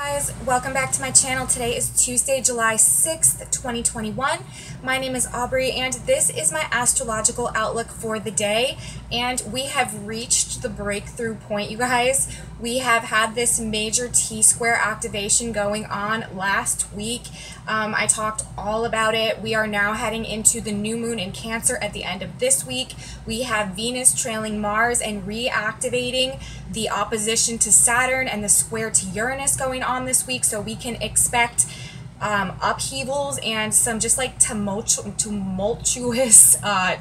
Guys, welcome back to my channel. Today is Tuesday, July 6th, 2021. My name is Aubrey and this is my astrological outlook for the day, and we have reached the breakthrough point, you guys. We have had this major T-square activation going on last week. I talked all about it. We are now heading into the new moon in Cancer at the end of this week. We have Venus trailing Mars and reactivating the opposition to Saturn and the square to Uranus going on this week, so we can expect upheavals and some just like tumultuous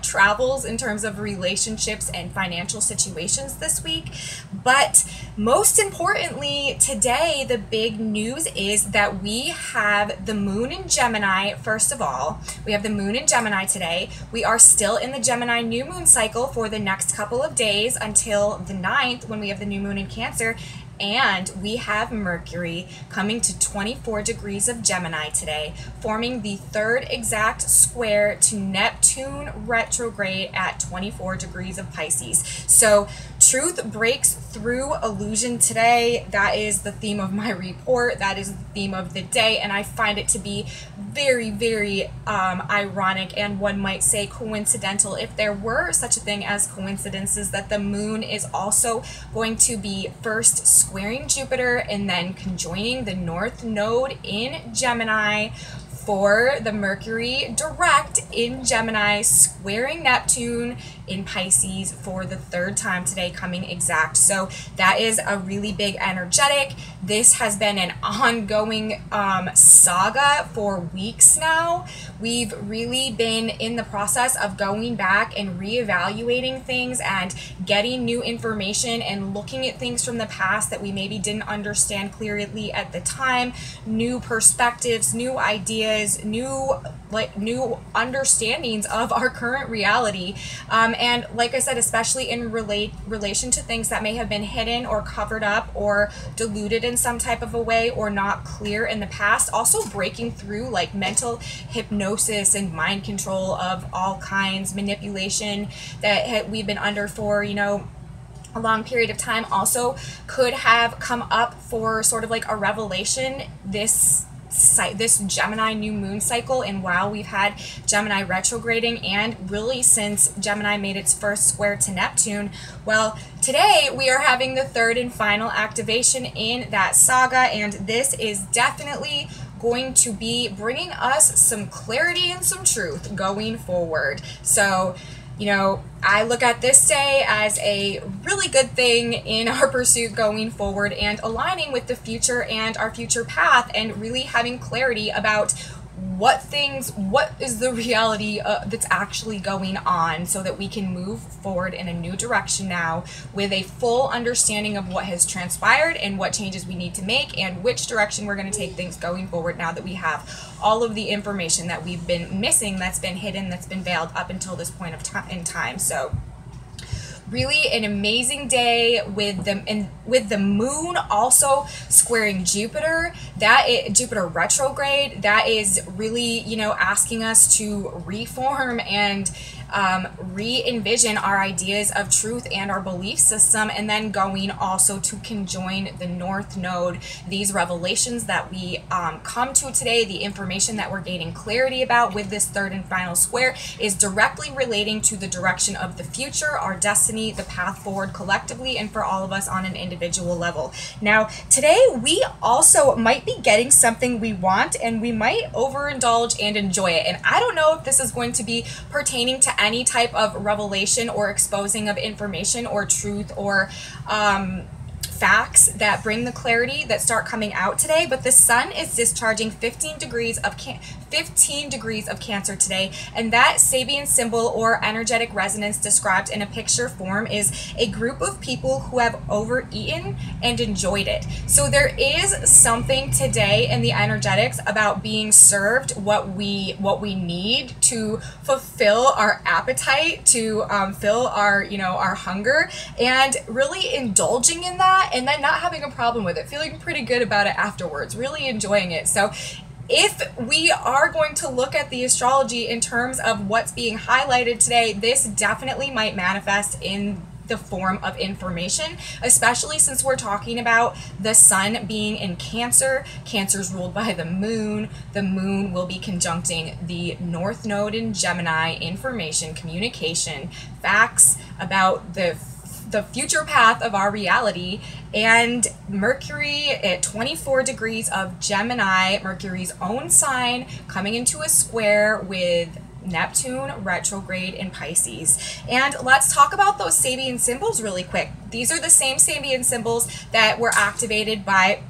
travels in terms of relationships and financial situations this week. But most importantly, today the big news is that we have the moon in Gemini. First of all, we have the moon in Gemini today. We are still in the Gemini new moon cycle for the next couple of days until the 9th, when we have the new moon in Cancer. And we have Mercury coming to 24 degrees of Gemini today, forming the third exact square to Neptune retrograde at 24 degrees of Pisces. So truth breaks through illusion today. That is the theme of my report. That is the theme of the day. And I find it to be very, very ironic, and one might say coincidental, if there were such a thing as coincidences, that the moon is also going to be first squaring Jupiter and then conjoining the north node in Gemini for the Mercury direct in Gemini, squaring Neptune in Pisces for the third time today, coming exact. So that is a really big energetic. This has been an ongoing saga for weeks now. We've really been in the process of going back and reevaluating things and getting new information and looking at things from the past that we maybe didn't understand clearly at the time, new perspectives, new ideas, new understandings of our current reality. And like I said, especially in relation to things that may have been hidden or covered up or diluted in some type of a way or not clear in the past. Also breaking through like mental hypnosis and mind control of all kinds, manipulation that we've been under for, you know, a long period of time, also could have come up for sort of like a revelation this Gemini new moon cycle, and while we've had Gemini retrograding, and really since Gemini made its first square to Neptune, well, today we are having the third and final activation in that saga, and this is definitely going to be bringing us some clarity and some truth going forward. So, you know, I look at this day as a really good thing in our pursuit going forward and aligning with the future and our future path, and really having clarity about what is the reality that's actually going on, so that we can move forward in a new direction now with a full understanding of what has transpired and what changes we need to make and which direction we're going to take things going forward, now that we have all of the information that we've been missing, that's been hidden, that's been veiled up until this point of in time. So really an amazing day with the moon also squaring Jupiter. Jupiter retrograde, that is really, you know, asking us to reform and re-envision our ideas of truth and our belief system, and then going also to conjoin the north node. These revelations that we come to today, the information that we're gaining clarity about with this third and final square, is directly relating to the direction of the future, our destiny, the path forward collectively, and for all of us on an individual level. Now, today we also might be getting something we want, and we might overindulge and enjoy it. And I don't know if this is going to be pertaining to any type of revelation or exposing of information or truth or facts that bring the clarity that start coming out today, but the sun is discharging 15 degrees of Cancer today, and that Sabian symbol or energetic resonance described in a picture form is a group of people who have overeaten and enjoyed it. So there is something today in the energetics about being served what we need to fulfill our appetite, to fill our, you know, our hunger, and really indulging in that, and then not having a problem with it, feeling pretty good about it afterwards, really enjoying it. So if we are going to look at the astrology in terms of what's being highlighted today, this definitely might manifest in the form of information, especially since we're talking about the sun being in Cancer. Cancer's ruled by the moon. The moon will be conjuncting the north node in Gemini, information, communication, facts about the future path of our reality. And Mercury at 24 degrees of Gemini, Mercury's own sign, coming into a square with Neptune retrograde in Pisces. And let's talk about those Sabian symbols really quick. These are the same Sabian symbols that were activated by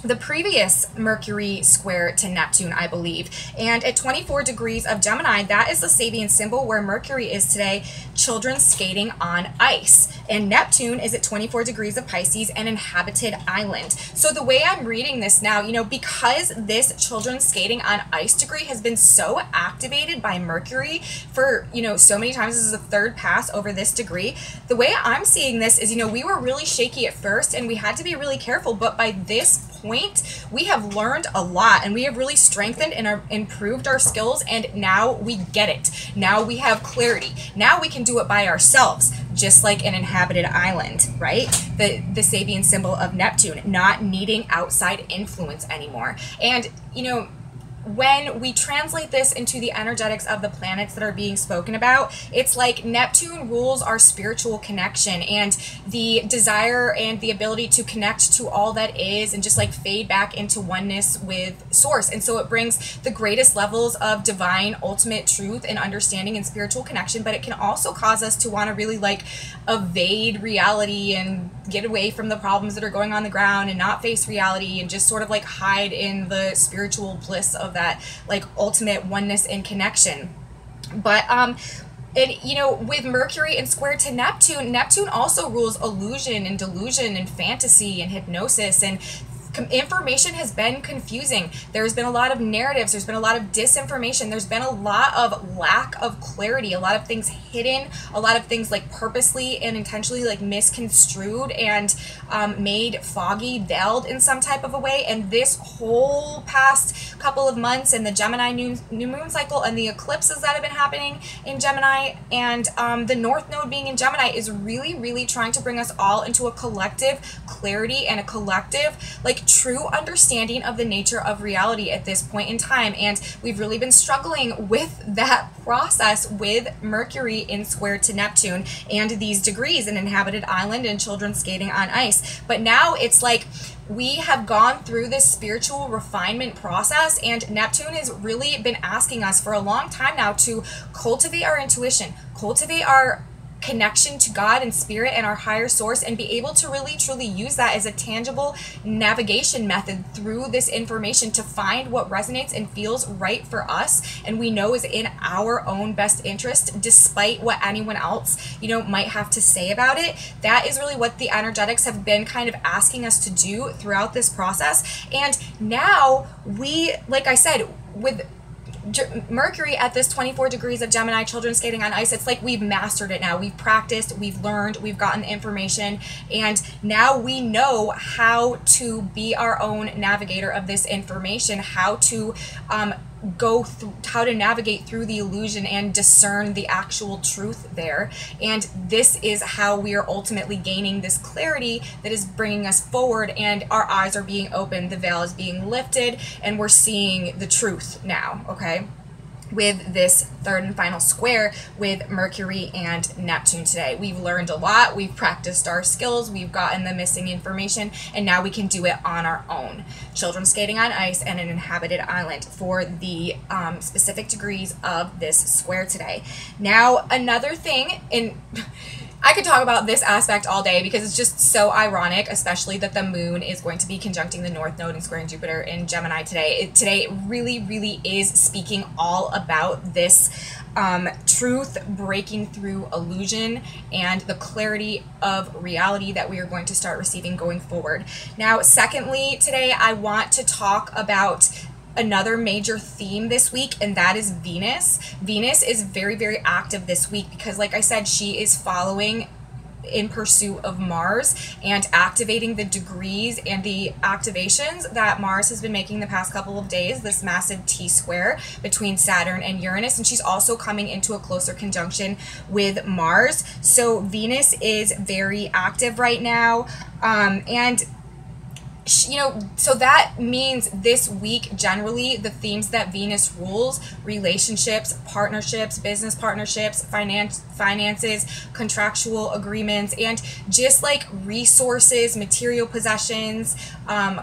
the previous Mercury square to Neptune, I believe. And at 24 degrees of Gemini, that is the Sabian symbol where Mercury is today, children skating on ice. And Neptune is at 24 degrees of Pisces, an inhabited island. So the way I'm reading this now, you know, because this children skating on ice degree has been so activated by Mercury for, you know, so many times, this is the third pass over this degree. The way I'm seeing this is, you know, we were really shaky at first and we had to be really careful, but by this point, we have learned a lot and we have really strengthened and improved our skills, and now we get it. Now we have clarity. Now we can do it by ourselves, just like an inhabited island, right? The Sabian symbol of Neptune, not needing outside influence anymore. And, you know, when we translate this into the energetics of the planets that are being spoken about, it's like Neptune rules our spiritual connection and the desire and the ability to connect to all that is and just like fade back into oneness with source. And so it brings the greatest levels of divine ultimate truth and understanding and spiritual connection, but it can also cause us to want to really like evade reality and get away from the problems that are going on the ground and not face reality and just sort of like hide in the spiritual bliss of that like ultimate oneness and connection. But and you know, with Mercury and square to Neptune, Neptune also rules illusion and delusion and fantasy and hypnosis, and information has been confusing. There's been a lot of narratives. There's been a lot of disinformation. There's been a lot of lack of clarity, a lot of things hidden, a lot of things like purposely and intentionally like misconstrued and made foggy, veiled in some type of a way. And this whole past couple of months and the Gemini new moon cycle and the eclipses that have been happening in Gemini and the North Node being in Gemini is really, really trying to bring us all into a collective clarity and a collective like true understanding of the nature of reality at this point in time. And we've really been struggling with that process with Mercury in square to Neptune and these degrees, an inhabited island and children skating on ice. But now it's like we have gone through this spiritual refinement process, and Neptune has really been asking us for a long time now to cultivate our intuition, cultivate our connection to God and spirit and our higher source, and be able to really truly use that as a tangible navigation method through this information to find what resonates and feels right for us and we know is in our own best interest, despite what anyone else, you know, might have to say about it. That is really what the energetics have been kind of asking us to do throughout this process. And now we, like I said, with Mercury at this 24 degrees of Gemini, children skating on ice, it's like we've mastered it now. We've practiced, we've learned, we've gotten the information, and now we know how to be our own navigator of this information, how to go through, how to navigate through the illusion and discern the actual truth there. And this is how we are ultimately gaining this clarity that is bringing us forward, and our eyes are being opened, the veil is being lifted, and we're seeing the truth now, okay? With this third and final square with Mercury and Neptune today. We've learned a lot, we've practiced our skills, we've gotten the missing information, and now we can do it on our own. Children skating on ice and an inhabited island for the specific degrees of this square today. Now, another thing, and I could talk about this aspect all day because it's just so ironic, especially that the moon is going to be conjuncting the North Node and squaring Jupiter in Gemini today. Today really, really is speaking all about this truth breaking through illusion and the clarity of reality that we are going to start receiving going forward. Now, secondly, today I want to talk about another major theme this week, and that is Venus. Venus is very, very active this week because, like I said, she is following in pursuit of Mars and activating the degrees and the activations that Mars has been making the past couple of days, this massive T-square between Saturn and Uranus. And she's also coming into a closer conjunction with Mars. So Venus is very active right now. And you know, so that means this week, generally, the themes that Venus rules: relationships, partnerships, business partnerships, finances, contractual agreements, and just like resources, material possessions,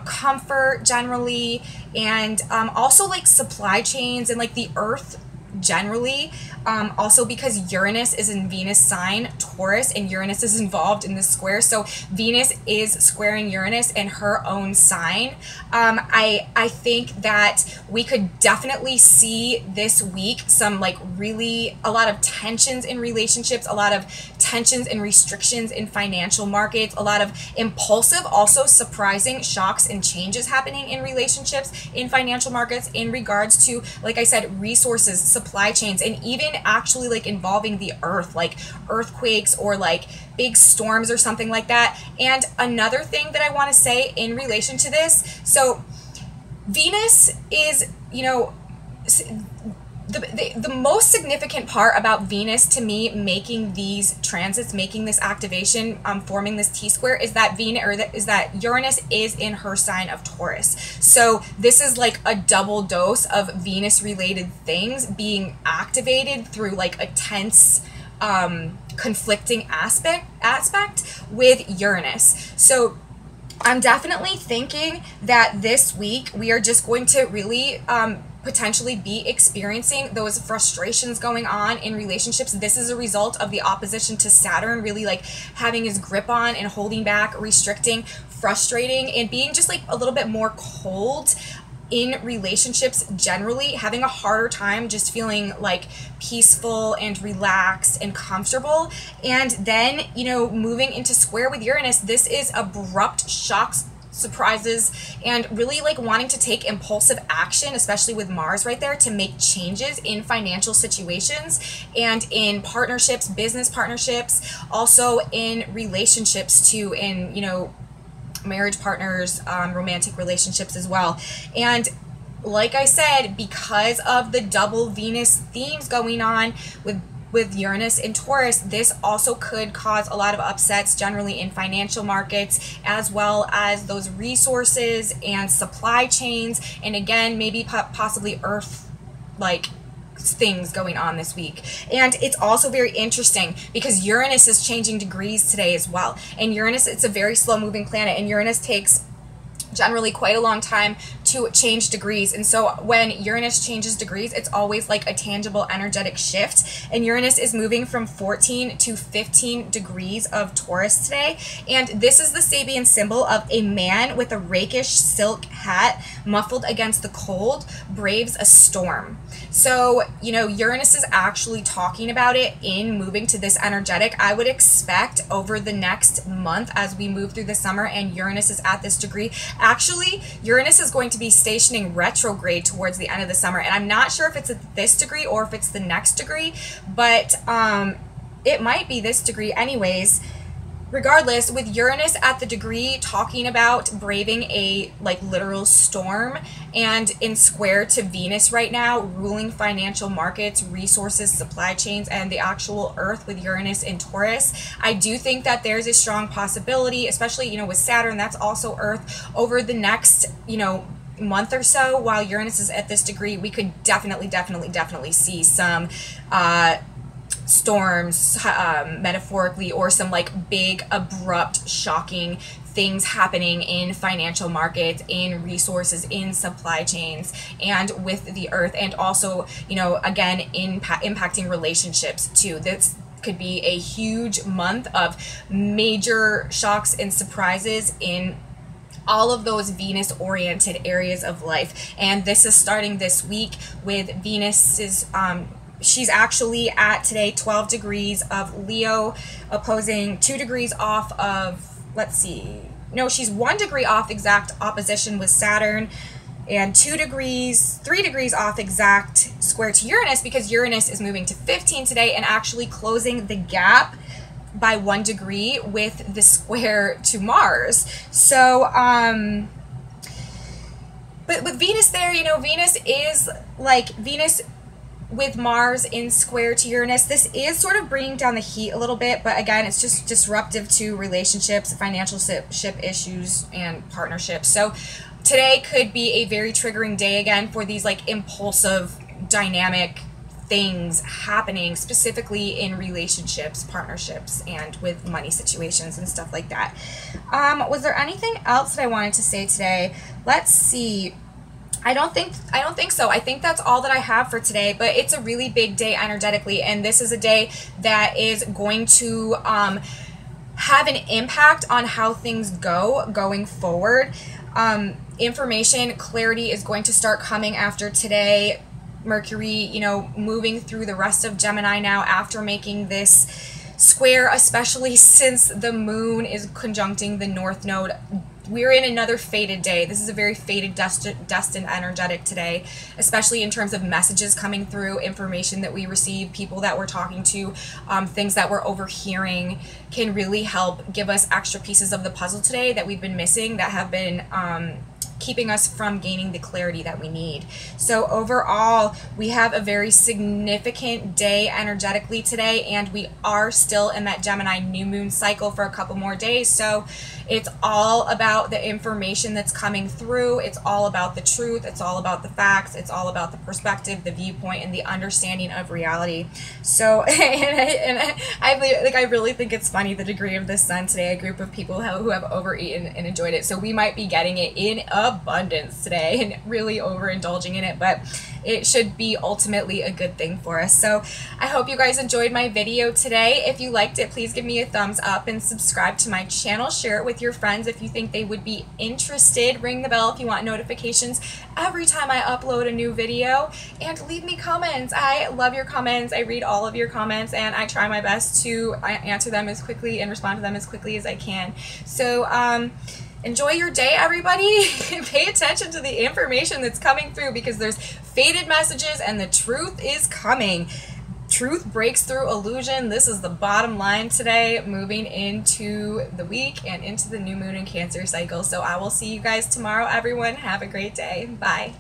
comfort generally, and also like supply chains and like the earth generally. Also because Uranus is in Venus sign Taurus, and Uranus is involved in this square, so Venus is squaring Uranus in her own sign. I think that we could definitely see this week some like really a lot of tensions in relationships, a lot of tensions and restrictions in financial markets, a lot of impulsive, also surprising shocks and changes happening in relationships, in financial markets, in regards to, like I said, resources, supply chains, and even actually like involving the earth, like earthquakes or like big storms or something like that. And another thing that I want to say in relation to this, so Venus is, you know, the most significant part about Venus to me making these transits, making this activation, forming this T-square, is that Uranus is in her sign of Taurus. So this is like a double dose of Venus related things being activated through like a tense, conflicting aspect with Uranus. So I'm definitely thinking that this week we are just going to really potentially be experiencing those frustrations going on in relationships. This is a result of the opposition to Saturn really like having his grip on and holding back, restricting, frustrating, and being just like a little bit more cold in relationships generally, having a harder time just feeling like peaceful and relaxed and comfortable. And then, you know, moving into square with Uranus, this is abrupt shocks, surprises, and really like wanting to take impulsive action, especially with Mars right there, to make changes in financial situations and in partnerships, business partnerships, also in relationships too, in, you know, marriage partners, romantic relationships as well. And like I said, because of the double Venus themes going on with Uranus and Taurus, this also could cause a lot of upsets generally in financial markets, as well as those resources and supply chains, and again, maybe possibly earth like things going on this week. And it's also very interesting because Uranus is changing degrees today as well. And Uranus, it's a very slow moving planet, and Uranus takes generally quite a long time to change degrees. And so when Uranus changes degrees, it's always like a tangible energetic shift. And Uranus is moving from 14 to 15 degrees of Taurus today. And this is the Sabian symbol of a man with a rakish silk hat, muffled against the cold, braves a storm. So, you know, Uranus is actually talking about it in moving to this energetic. I would expect over the next month as we move through the summer and Uranus is at this degree. Actually, Uranus is going to be stationing retrograde towards the end of the summer. And I'm not sure if it's at this degree or if it's the next degree, but it might be this degree anyways. Regardless, with Uranus at the degree talking about braving a like literal storm, and in square to Venus right now, ruling financial markets, resources, supply chains, and the actual earth with Uranus in Taurus, I do think that there's a strong possibility, especially, you know, with Saturn, that's also earth, over the next, you know, month or so while Uranus is at this degree, we could definitely see some storms, metaphorically, or some like big, abrupt, shocking things happening in financial markets, in resources, in supply chains, and with the earth, and also, you know, again, impacting relationships too. This could be a huge month of major shocks and surprises in all of those Venus-oriented areas of life. And this is starting this week with Venus's she's actually at today 12 degrees of Leo, opposing 2 degrees off of, let's see, no, she's 1 degree off exact opposition with Saturn, and 3 degrees off exact square to Uranus, because Uranus is moving to 15 today and actually closing the gap by 1 degree with the square to Mars. So, but with Venus there, you know, Venus is like, Venus with Mars in square to Uranus, this is sort of bringing down the heat a little bit, but again, it's just disruptive to relationships, financial ship issues, and partnerships. So today could be a very triggering day again for these like impulsive, dynamic things happening, specifically in relationships, partnerships, and with money situations and stuff like that. Was there anything else that I wanted to say today? Let's see. I don't think so. I think that's all that I have for today, but it's a really big day energetically, and this is a day that is going to have an impact on how things go going forward. Information, clarity is going to start coming after today. Mercury, you know, moving through the rest of Gemini now after making this square, especially since the moon is conjuncting the north node. We're in another fated day. This is a very fated, destined energetic today, especially in terms of messages coming through, information that we receive, people that we're talking to, things that we're overhearing can really help give us extra pieces of the puzzle today that we've been missing, that have been keeping us from gaining the clarity that we need. So overall, we have a very significant day energetically today, and we are still in that Gemini new moon cycle for a couple more days. So it's all about the information that's coming through. It's all about the truth. It's all about the facts. It's all about the perspective, the viewpoint, and the understanding of reality. So, I really think it's funny, the degree of the sun today, a group of people who have overeaten and enjoyed it. So we might be getting it in abundance today and really overindulging in it, but it should be ultimately a good thing for us. So I hope you guys enjoyed my video today. If you liked it, please give me a thumbs up and subscribe to my channel. Share it with your friends if you think they would be interested. Ring the bell if you want notifications every time I upload a new video, and leave me comments. I love your comments. I read all of your comments, and I try my best to answer them as quickly and respond to them as quickly as I can. So enjoy your day, everybody. Pay attention to the information that's coming through, because there's fated messages and the truth is coming. Truth breaks through illusion. This is the bottom line today, moving into the week and into the new moon and Cancer cycle. So I will see you guys tomorrow, everyone. Have a great day. Bye.